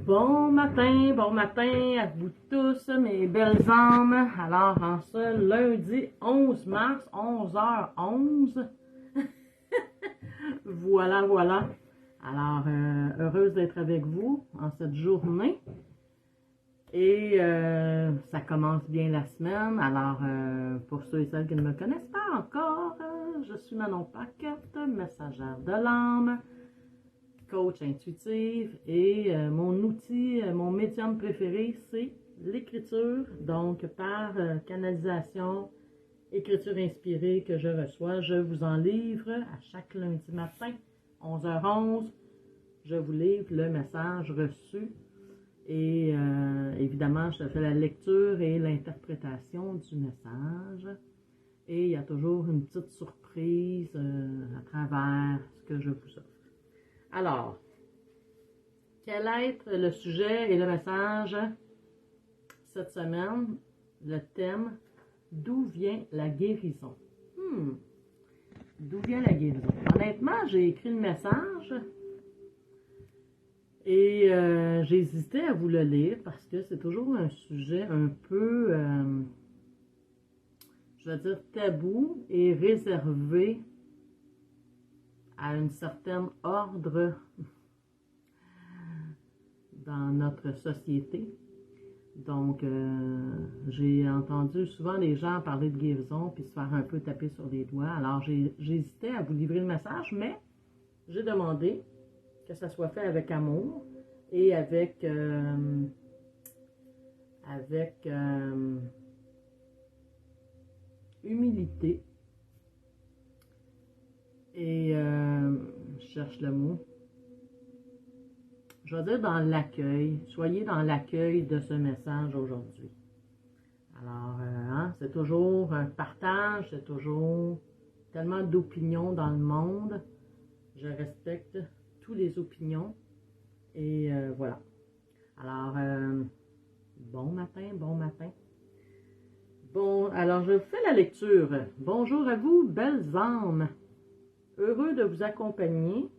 Bon matin à vous tous, mes belles âmes. Alors, en ce lundi 11 mars, 11h11, voilà. Alors, heureuse d'être avec vous en cette journée. Et ça commence bien la semaine. Alors, pour ceux et celles qui ne me connaissent pas encore, je suis Manon Paquette, messagère de l'âme, coach intuitive, et mon outil, mon médium préféré, c'est l'écriture. Donc, par canalisation, écriture inspirée que je reçois, je vous en livre à chaque lundi matin, 11h11. Je vous livre le message reçu. Et évidemment, je fais la lecture et l'interprétation du message. Et il y a toujours une petite surprise à travers ce que je vous offre. Alors, quel est le sujet et le message cette semaine? Le thème, d'où vient la guérison? D'où vient la guérison? Honnêtement, j'ai écrit le message et j'hésitais à vous le lire parce que c'est toujours un sujet un peu, je vais dire, tabou et réservé à une certaine ordre dans notre société. Donc, j'ai entendu souvent les gens parler de guérison puis se faire un peu taper sur les doigts. Alors, j'hésitais à vous livrer le message, mais j'ai demandé que ça soit fait avec amour et avec humilité. Et je cherche le mot. Je vais dire dans l'accueil. Soyez dans l'accueil de ce message aujourd'hui. Alors, c'est toujours un partage, c'est toujours tellement d'opinions dans le monde. Je respecte toutes les opinions. Et voilà. Alors, bon matin. Bon, alors je fais la lecture. Bonjour à vous, belles âmes. Heureux de vous accompagner.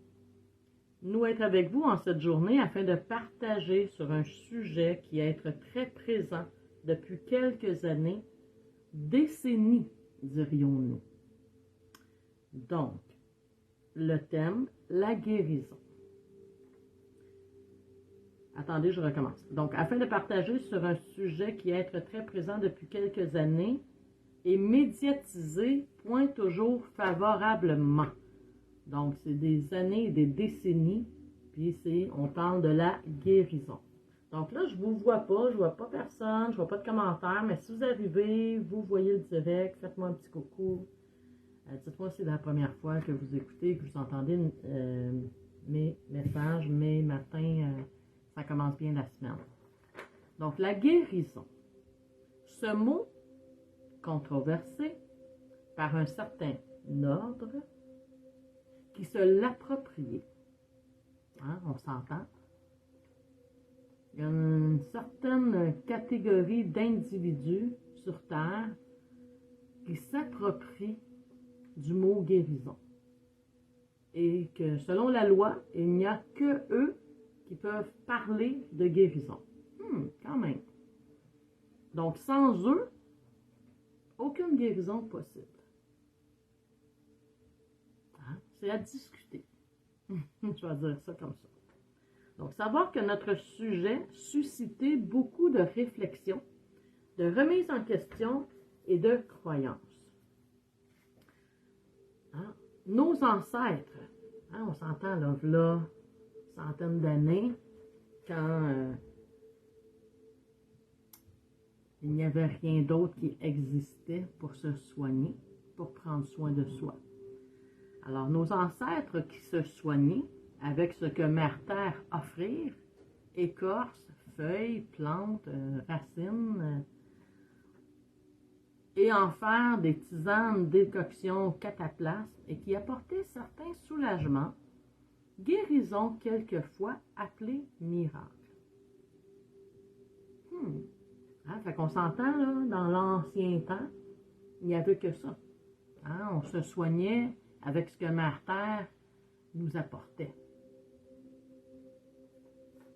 Nous être avec vous en cette journée afin de partager sur un sujet qui est très présent depuis quelques années, décennies, dirions-nous. Donc, le thème, la guérison. Attendez, je recommence. Donc, afin de partager sur un sujet qui est très présent depuis quelques années et médiatisé, point toujours favorablement. Donc, c'est des années et des décennies, puis on parle de la guérison. Donc là, je ne vous vois pas, je ne vois pas personne, je ne vois pas de commentaires, mais si vous arrivez, vous voyez le direct, faites-moi un petit coucou. Dites-moi si c'est la première fois que vous écoutez, que vous entendez mes messages, mes matins, ça commence bien la semaine. Donc, la guérison. Ce mot controversé par un certain ordre qui se l'appropriait. On s'entend. Il y a une certaine catégorie d'individus sur Terre qui s'approprient du mot guérison. Et que selon la loi, il n'y a que eux qui peuvent parler de guérison. Quand même. Donc, sans eux, aucune guérison possible. C'est à discuter. Je vais dire ça comme ça. Donc, savoir que notre sujet suscitait beaucoup de réflexion, de remise en question et de croyances. Nos ancêtres, on s'entend là, centaines d'années, quand il n'y avait rien d'autre qui existait pour se soigner, pour prendre soin de soi. Alors, nos ancêtres qui se soignaient avec ce que Mère Terre offrait, écorces, feuilles, plantes, racines, et en faire des tisanes, décoctions cataplasmes, et qui apportaient certains soulagements, guérisons quelquefois appelées miracles. Fait qu'on s'entend, là, dans l'ancien temps, il n'y avait que ça. On se soignait avec ce que Mère Terre nous apportait.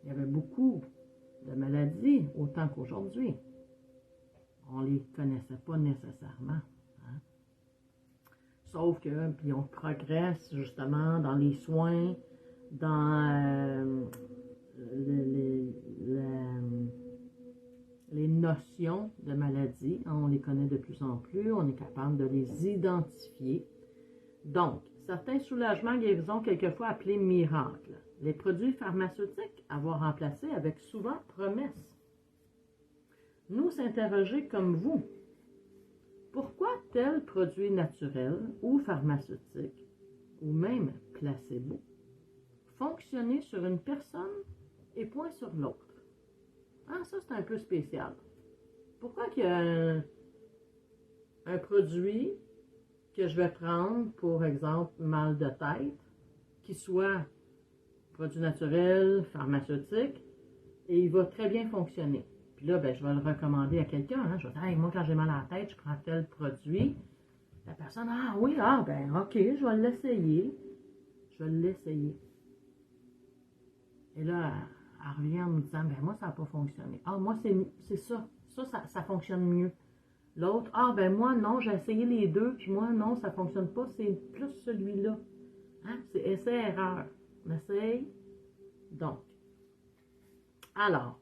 il y avait beaucoup de maladies, autant qu'aujourd'hui. On ne les connaissait pas nécessairement. Hein? Sauf que, puis on progresse justement dans les soins, dans les notions de maladie. On les connaît de plus en plus, on est capable de les identifier. Donc, certains soulagements guérisons quelquefois appelés miracles. Les produits pharmaceutiques à voir remplacés avec souvent promesse. Nous interroger comme vous. Pourquoi tel produit naturel ou pharmaceutique, ou même placebo, fonctionner sur une personne et point sur l'autre? Ah, ça c'est un peu spécial. Pourquoi qu'il y a un produit que je vais prendre, pour exemple, mal de tête, qui soit produit naturel, pharmaceutique, et il va très bien fonctionner. Puis là, ben, je vais le recommander à quelqu'un. Hein. Je vais dire, hey, moi, quand j'ai mal à la tête, je prends tel produit. La personne, ah oui, ah ben, ok, je vais l'essayer. Je vais l'essayer. Et là, elle revient en me disant, ben moi, ça n'a pas fonctionné. Ah, moi, c'est ça. Ça fonctionne mieux. L'autre, ah ben moi, non, j'ai essayé les deux, puis moi, non, ça ne fonctionne pas, c'est plus celui-là. Hein? C'est essai-erreur. On essaye. Donc, alors,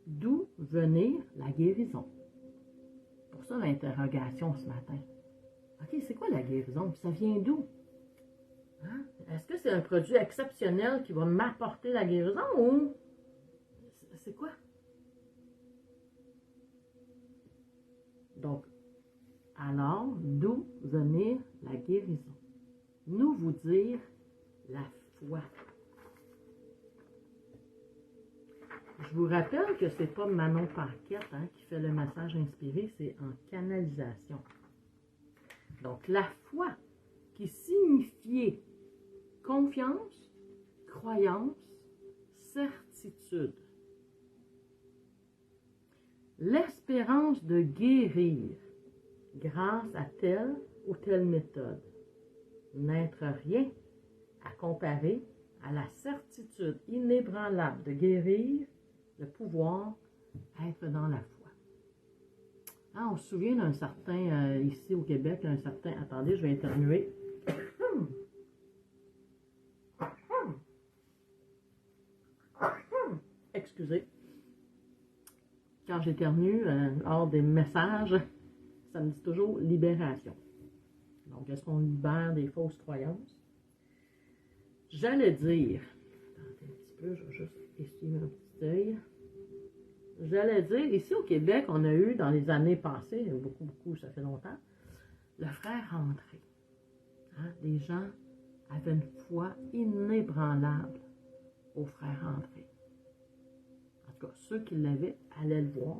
d'où venir la guérison? Pour ça, l'interrogation ce matin. OK, c'est quoi la guérison? Ça vient d'où? Hein? Est-ce que c'est un produit exceptionnel qui va m'apporter la guérison ou c'est quoi? Donc, alors, d'où venir la guérison? Nous vous dire la foi. Je vous rappelle que c'est pas Manon Parquette qui fait le message inspiré, c'est en canalisation. Donc, la foi qui signifiait confiance, croyance, certitude. L'espérance de guérir grâce à telle ou telle méthode. N'être rien à comparer à la certitude inébranlable de guérir, de pouvoir être dans la foi. Ah, on se souvient d'un certain, ici au Québec, un certain, attendez, je vais éternuer. Excusez. Quand j'éternue, hors des messages, ça me dit toujours libération. Donc, est-ce qu'on libère des fausses croyances? J'allais dire, attendez un petit peu, je vais juste essuyer mon petit œil. J'allais dire, ici au Québec, on a eu dans les années passées, beaucoup, ça fait longtemps, le frère André. Hein? Les gens avaient une foi inébranlable au frère André. En tout cas, ceux qui l'avaient allaient le voir.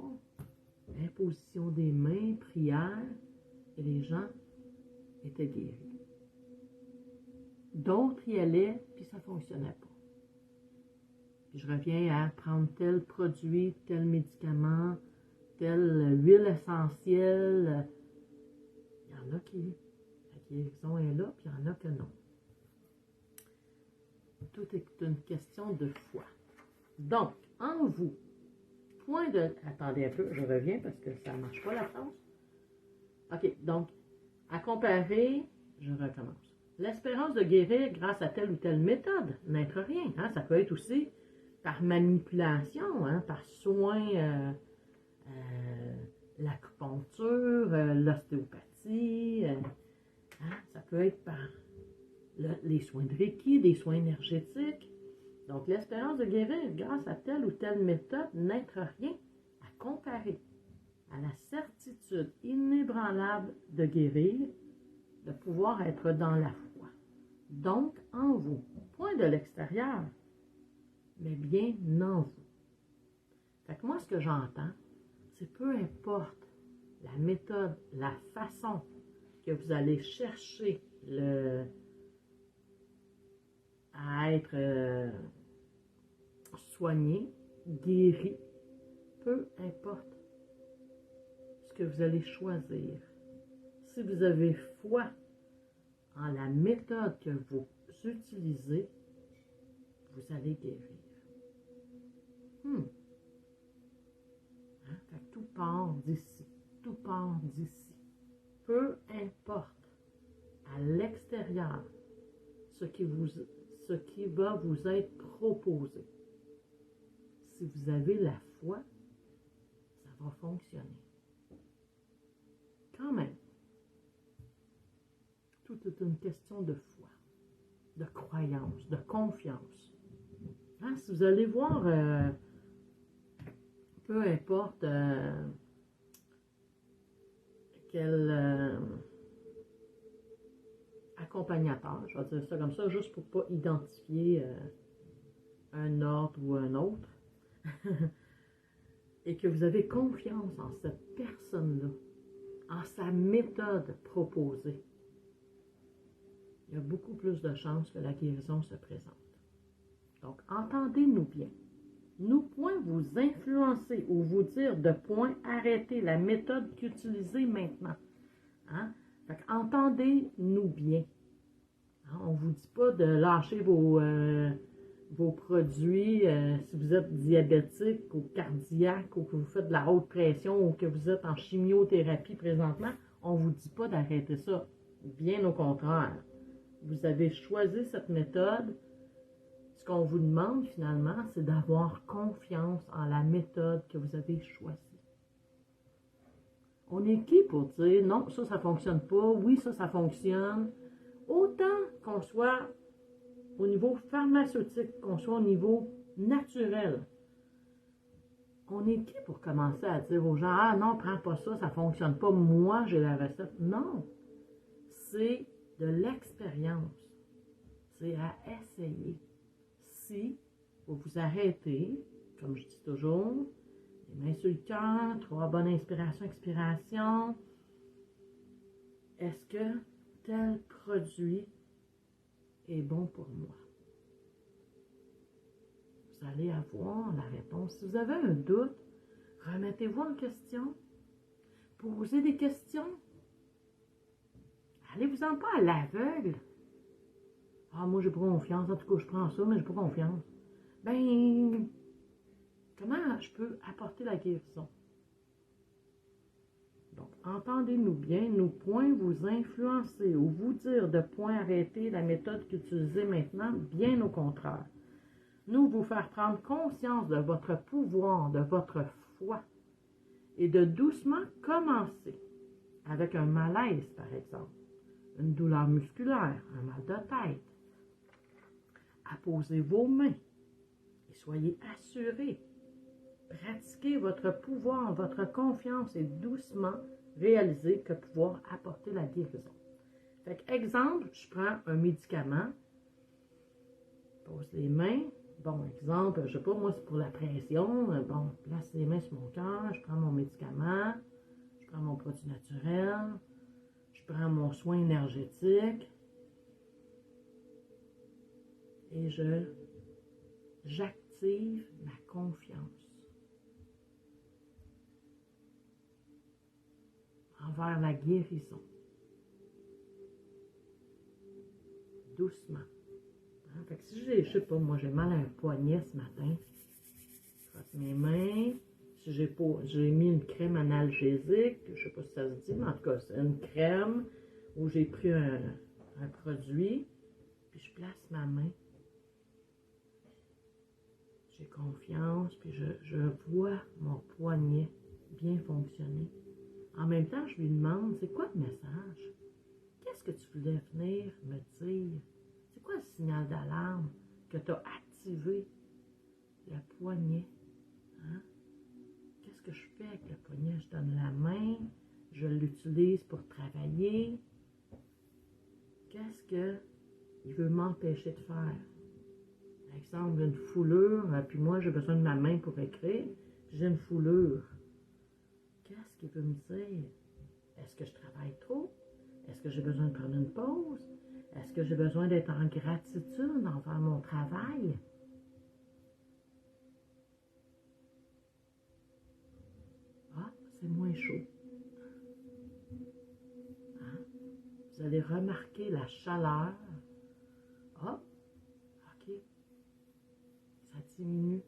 Imposition des mains, prière, et les gens étaient guéris. D'autres y allaient, puis ça ne fonctionnait pas. Puis je reviens à prendre tel produit, tel médicament, telle huile essentielle. Il y en a qui, la guérison est là, puis il y en a que non. Tout est une question de foi. Donc, en vous, point de... Attendez un peu, je reviens parce que ça ne marche pas la phrase. OK, donc, à comparer, je recommence. L'espérance de guérir grâce à telle ou telle méthode n'être rien. Hein? Ça peut être aussi par manipulation, hein? Par soin, l'acupuncture, l'ostéopathie. Hein? Ça peut être par les soins de Reiki, des soins énergétiques. Donc, l'espérance de guérir grâce à telle ou telle méthode n'être rien à comparer à la certitude inébranlable de guérir, de pouvoir être dans la foi. Donc, en vous, point de l'extérieur, mais bien en vous. Fait que moi, ce que j'entends, c'est peu importe la méthode, la façon que vous allez chercher à être soigné, guéri, peu importe ce que vous allez choisir. Si vous avez foi en la méthode que vous utilisez, vous allez guérir. Hein? Fait que tout part d'ici. Tout part d'ici. Peu importe à l'extérieur ce qui va vous être proposé. Si vous avez la foi, ça va fonctionner. Quand même, tout est une question de foi, de croyance, de confiance. Hein, si vous allez voir, peu importe quel accompagnateur, je vais dire ça comme ça, juste pour ne pas identifier un ordre ou un autre, et que vous avez confiance en cette personne-là, en sa méthode proposée, il y a beaucoup plus de chances que la guérison se présente. Donc, entendez-nous bien. Nous point vous influencer ou vous dire de point arrêter la méthode qu'utilisez maintenant. Hein? Fait entendez-nous bien. Hein? On ne vous dit pas de lâcher vos produits si vous êtes diabétique ou cardiaque ou que vous faites de la haute pression ou que vous êtes en chimiothérapie présentement. On ne vous dit pas d'arrêter ça. Bien au contraire. Vous avez choisi cette méthode. Ce qu'on vous demande finalement, c'est d'avoir confiance en la méthode que vous avez choisie. On est qui pour dire non, ça ne fonctionne pas, oui, ça fonctionne. Autant qu'on soit au niveau pharmaceutique, qu'on soit au niveau naturel. On est qui pour commencer à dire aux gens, ah non, prends pas ça, ça ne fonctionne pas, moi j'ai la recette. Non, c'est de l'expérience. C'est à essayer. Si vous vous arrêtez, comme je dis toujours, les mains sur le cœur, 3 bonnes inspirations, expirations, est-ce que tel produit est bon pour moi? Vous allez avoir la réponse. Si vous avez un doute, remettez-vous en question. Posez des questions. Allez-vous-en pas à l'aveugle. Ah, moi, j'ai pas confiance. En tout cas, je prends ça, mais j'ai pas confiance. Ben, comment je peux apporter la guérison? Donc, entendez-nous bien, nous point vous influencer ou vous dire de point arrêter la méthode qu'utilisez maintenant, bien au contraire. Nous vous faire prendre conscience de votre pouvoir, de votre foi, et de doucement commencer avec un malaise, par exemple, une douleur musculaire, un mal de tête, à poser vos mains et soyez assurés. Pratiquez votre pouvoir, votre confiance et doucement réaliser que pouvoir apporter la guérison. Fait que, exemple, je prends un médicament, pose les mains. Bon, exemple, je sais pas, moi c'est pour la pression. Bon, place les mains sur mon cœur, je prends mon médicament, je prends mon produit naturel, je prends mon soin énergétique et j'active ma confiance envers la guérison. Doucement. Hein? Fait que si je sais pas, moi j'ai mal à un poignet ce matin, je frotte mes mains. Si j'ai mis une crème analgésique, je sais pas si ça se dit, mais en tout cas, c'est une crème où j'ai pris un produit, puis je place ma main. J'ai confiance, puis je vois mon poignet bien fonctionner. En même temps, je lui demande, c'est quoi le message? Qu'est-ce que tu voulais venir me dire? C'est quoi le signal d'alarme que tu as activé le poignet? Hein? Qu'est-ce que je fais avec le poignet? Je donne la main, je l'utilise pour travailler. Qu'est-ce qu'il veut m'empêcher de faire? Par exemple, une foulure, puis moi j'ai besoin de ma main pour écrire, j'ai une foulure. Qu'est-ce qu'il veut me dire? Est-ce que je travaille trop? Est-ce que j'ai besoin de prendre une pause? Est-ce que j'ai besoin d'être en gratitude envers mon travail? Ah, c'est moins chaud. Hein? Vous allez remarquer la chaleur. Ah, ok. Ça diminue.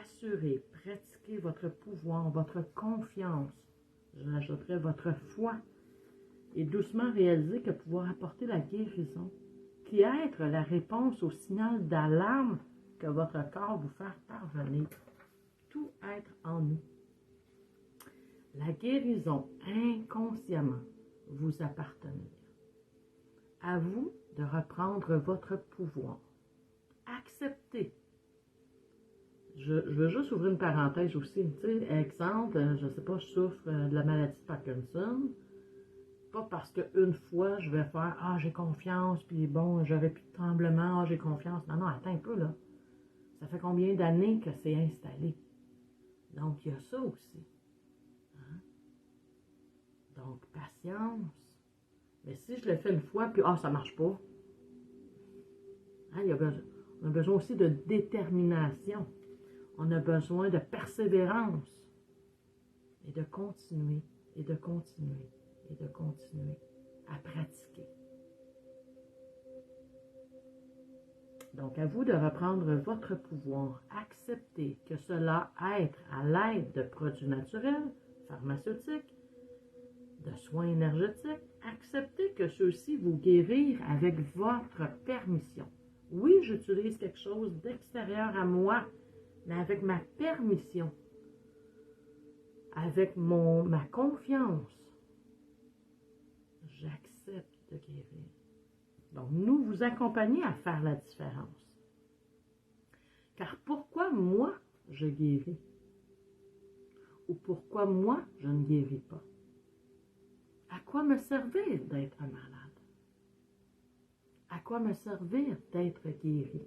rassurer, pratiquer votre pouvoir, votre confiance. Je rajouterai votre foi. Et doucement réaliser que pouvoir apporter la guérison, qui est être la réponse au signal d'alarme que votre corps vous fait parvenir. Tout être en nous. La guérison inconsciemment vous appartenir. À vous de reprendre votre pouvoir. Acceptez. Je veux juste ouvrir une parenthèse aussi. Tu sais, exemple, je ne sais pas, je souffre de la maladie de Parkinson. Pas parce qu'une fois, je vais faire « Ah, j'ai confiance, puis bon, j'aurais plus de tremblement, ah, j'ai confiance. » Non, non, attends un peu, là. Ça fait combien d'années que c'est installé? Donc, il y a ça aussi. Hein? Donc, patience. Mais si je le fais une fois, puis « Ah, ça marche pas. » Hein, on a besoin aussi de détermination. On a besoin de persévérance. Et de continuer, et de continuer, et de continuer à pratiquer. Donc, à vous de reprendre votre pouvoir. Acceptez que cela aide à l'aide de produits naturels, pharmaceutiques, de soins énergétiques. Acceptez que ceux-ci vous guérir avec votre permission. Oui, j'utilise quelque chose d'extérieur à moi, mais avec ma permission, avec ma confiance, j'accepte de guérir. Donc, nous vous accompagnons à faire la différence. Car pourquoi moi, je guéris? Ou pourquoi moi, je ne guéris pas? À quoi me servir d'être malade? À quoi me servir d'être guéri?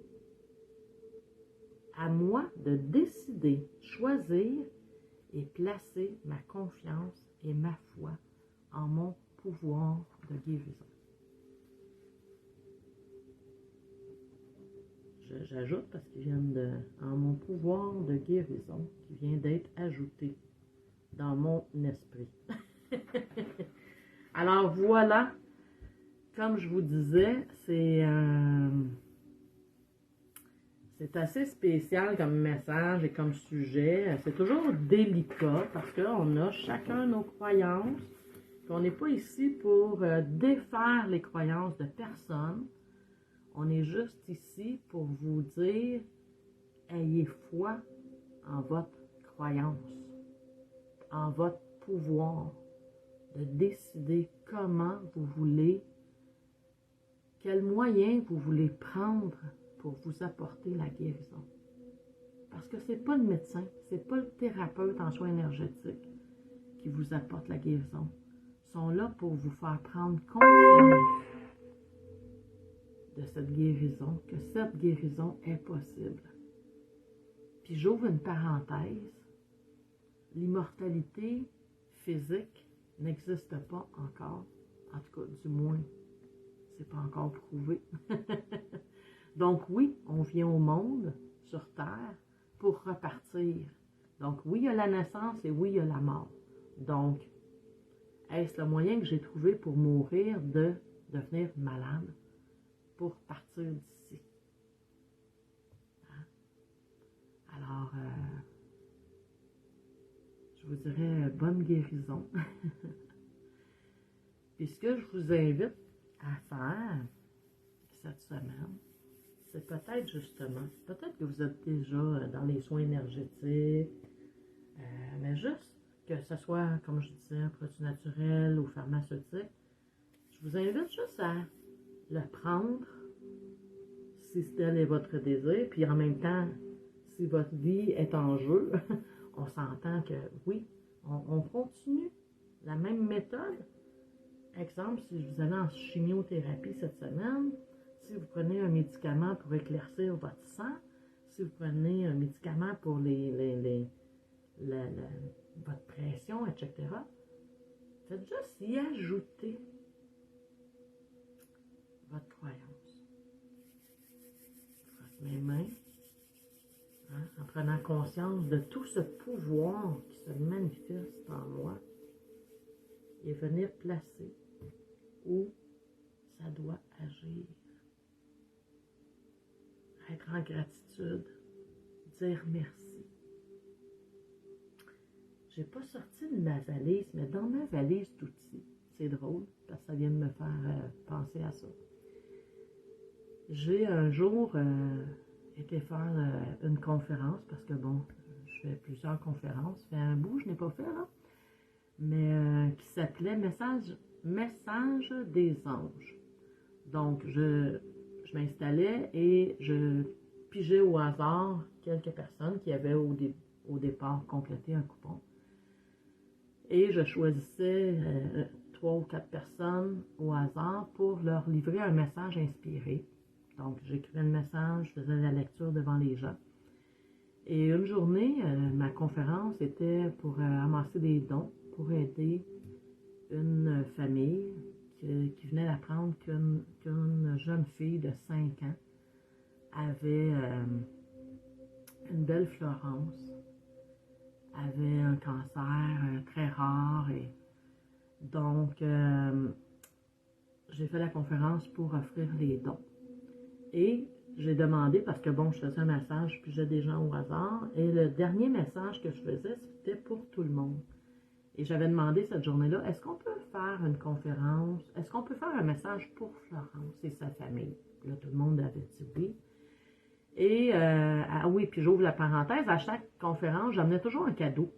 À moi de décider, choisir et placer ma confiance et ma foi en mon pouvoir de guérison. J'ajoute parce qu'il vient en mon pouvoir de guérison qui vient d'être ajouté dans mon esprit. Alors voilà, comme je vous disais, c'est assez spécial comme message et comme sujet. C'est toujours délicat parce qu'on a chacun nos croyances. On n'est pas ici pour défaire les croyances de personne. On est juste ici pour vous dire, ayez foi en votre croyance, en votre pouvoir de décider comment vous voulez, quels moyens vous voulez prendre pour vous apporter la guérison. Parce que ce n'est pas le médecin, ce n'est pas le thérapeute en soins énergétiques qui vous apporte la guérison. Ils sont là pour vous faire prendre conscience de cette guérison, que cette guérison est possible. Puis j'ouvre une parenthèse. L'immortalité physique n'existe pas encore. En tout cas, du moins, c'est pas encore prouvé. Donc oui, on vient au monde, sur Terre, pour repartir. Donc oui, il y a la naissance et oui, il y a la mort. Donc, est-ce le moyen que j'ai trouvé pour mourir de devenir malade? Pour partir d'ici. Hein? Alors, je vous dirais bonne guérison. Puis ce que je vous invite à faire cette semaine, c'est peut-être justement, peut-être que vous êtes déjà dans les soins énergétiques, mais juste que ce soit, comme je disais, un produit naturel ou pharmaceutique, je vous invite juste à le prendre, si tel est votre désir, puis en même temps, si votre vie est en jeu, on s'entend que oui, on continue la même méthode. Exemple, si vous allez en chimiothérapie cette semaine, si vous prenez un médicament pour éclaircir votre sang, si vous prenez un médicament pour votre pression, etc., faites juste y ajouter votre croyance. Mes mains, hein, en prenant conscience de tout ce pouvoir qui se manifeste en moi et venir placer où ça doit agir. Être en gratitude, dire merci. j'ai pas sorti de ma valise, mais dans ma valise d'outils, c'est drôle, parce que ça vient de me faire penser à ça. J'ai un jour été faire une conférence, parce que bon, je fais plusieurs conférences, ça fait un bout, je n'ai pas fait là, mais qui s'appelait Message des anges. Donc, je m'installais et je pigeais au hasard quelques personnes qui avaient au départ complété un coupon. Et je choisissais 3 ou 4 personnes au hasard pour leur livrer un message inspiré. Donc, j'écrivais le message, je faisais la lecture devant les gens. Et une journée, ma conférence était pour amasser des dons pour aider une famille qui venait d'apprendre qu'une jeune fille de 5 ans avait une belle Florence, avait un cancer très rare. Et donc, j'ai fait la conférence pour offrir les dons. Et j'ai demandé, parce que bon, je faisais un message, puis j'ai des gens au hasard, et le dernier message que je faisais, c'était pour tout le monde. Et j'avais demandé cette journée-là, est-ce qu'on peut faire une conférence, est-ce qu'on peut faire un message pour Florence et sa famille? Là, tout le monde avait dit oui. Et, oui, puis j'ouvre la parenthèse, à chaque conférence, j'amenais toujours un cadeau.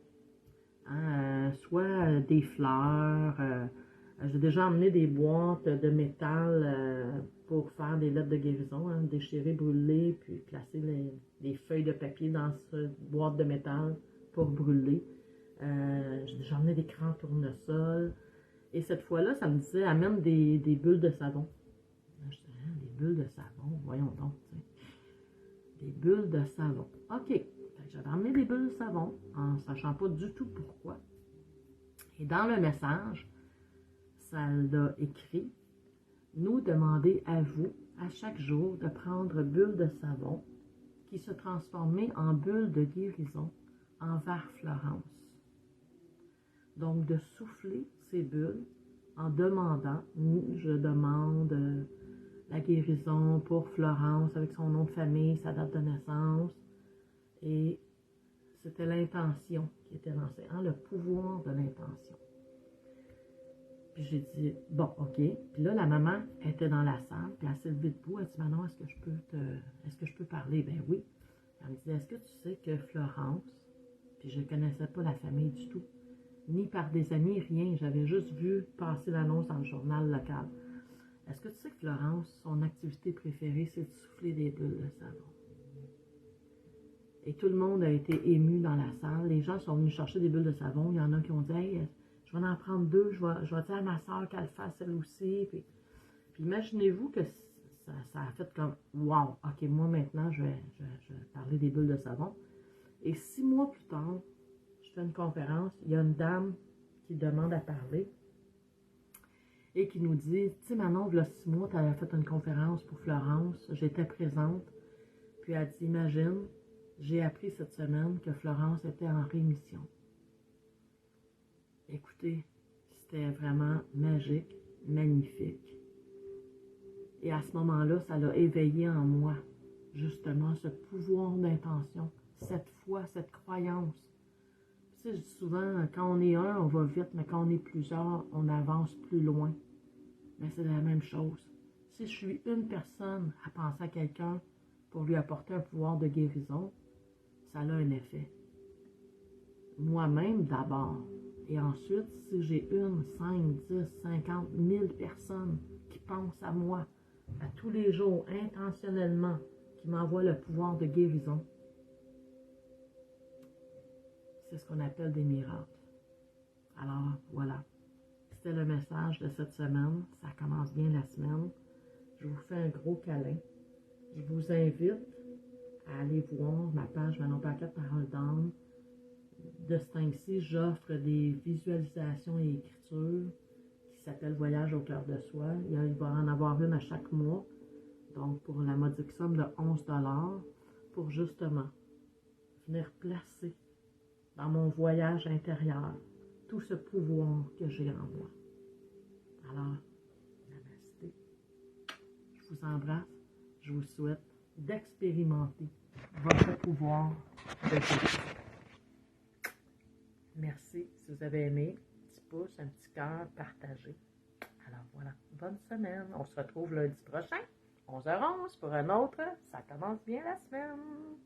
Hein, soit des fleurs, j'ai déjà emmené des boîtes de métal pour faire des lettres de guérison, hein, déchirer, brûler, puis placer les feuilles de papier dans cette boîte de métal pour brûler. J'ai déjà emmené des crans tournesol. Et cette fois-là, ça me disait, amène des bulles de savon. Je disais, hein, des bulles de savon, voyons donc. T'sais. Des bulles de savon. OK. J'avais emmené des bulles de savon en ne sachant pas du tout pourquoi. Et dans le message, ça l'a écrit, nous demander à vous, à chaque jour, de prendre bulles de savon qui se transformaient en bulles de guérison envers Florence. Donc, de souffler ces bulles en demandant, je demande la guérison pour Florence avec son nom de famille, sa date de naissance. Et c'était l'intention qui était lancée, hein, le pouvoir de l'intention. Puis j'ai dit, bon, OK. Puis là, la maman était dans la salle, puis elle s'est levée debout. Elle dit, Manon, est-ce que je peux parler? Ben oui. Elle me dit, est-ce que tu sais que Florence, puis je ne connaissais pas la famille du tout, ni par des amis, rien. J'avais juste vu passer l'annonce dans le journal local. Est-ce que tu sais que Florence, son activité préférée, c'est de souffler des bulles de savon? Et tout le monde a été ému dans la salle. Les gens sont venus chercher des bulles de savon. Il y en a qui ont dit, hey, je vais en prendre 2, je vais dire à ma soeur qu'elle fasse elle aussi. Puis imaginez-vous que ça a fait comme, wow, OK, moi maintenant, je vais parler des bulles de savon. Et 6 mois plus tard, je fais une conférence, il y a une dame qui demande à parler et qui nous dit, tu sais Manon, il y a 6 mois, tu avais fait une conférence pour Florence, j'étais présente, puis elle dit, imagine, j'ai appris cette semaine que Florence était en rémission. Écoutez, c'était vraiment magique, magnifique. Et à ce moment-là, ça l'a éveillé en moi, justement, ce pouvoir d'intention, cette foi, cette croyance. Tu sais, je dis souvent, quand on est un, on va vite, mais quand on est plusieurs, on avance plus loin. Mais c'est la même chose. Si je suis une personne à penser à quelqu'un pour lui apporter un pouvoir de guérison, ça a un effet. Moi-même d'abord. Et ensuite, si j'ai 1, 5, 10, 50, 1000 personnes qui pensent à moi, à tous les jours, intentionnellement, qui m'envoient le pouvoir de guérison, c'est ce qu'on appelle des miracles. Alors, voilà. C'était le message de cette semaine. Ça commence bien la semaine. Je vous fais un gros câlin. Je vous invite à aller voir ma page Manon Paquette Parole d'âme. De ce temps-ci, j'offre des visualisations et écritures qui s'appellent Voyage au cœur de soi. Il va en avoir une à chaque mois. Donc, pour la modique somme de 11 $, pour justement venir placer dans mon voyage intérieur tout ce pouvoir que j'ai en moi. Alors, namasté. Je vous embrasse. Je vous souhaite d'expérimenter votre pouvoir de guérison. Merci si vous avez aimé. Un petit pouce, un petit cœur, partagé. Alors voilà, bonne semaine. On se retrouve lundi prochain, 11h11 pour un autre. Ça commence bien la semaine.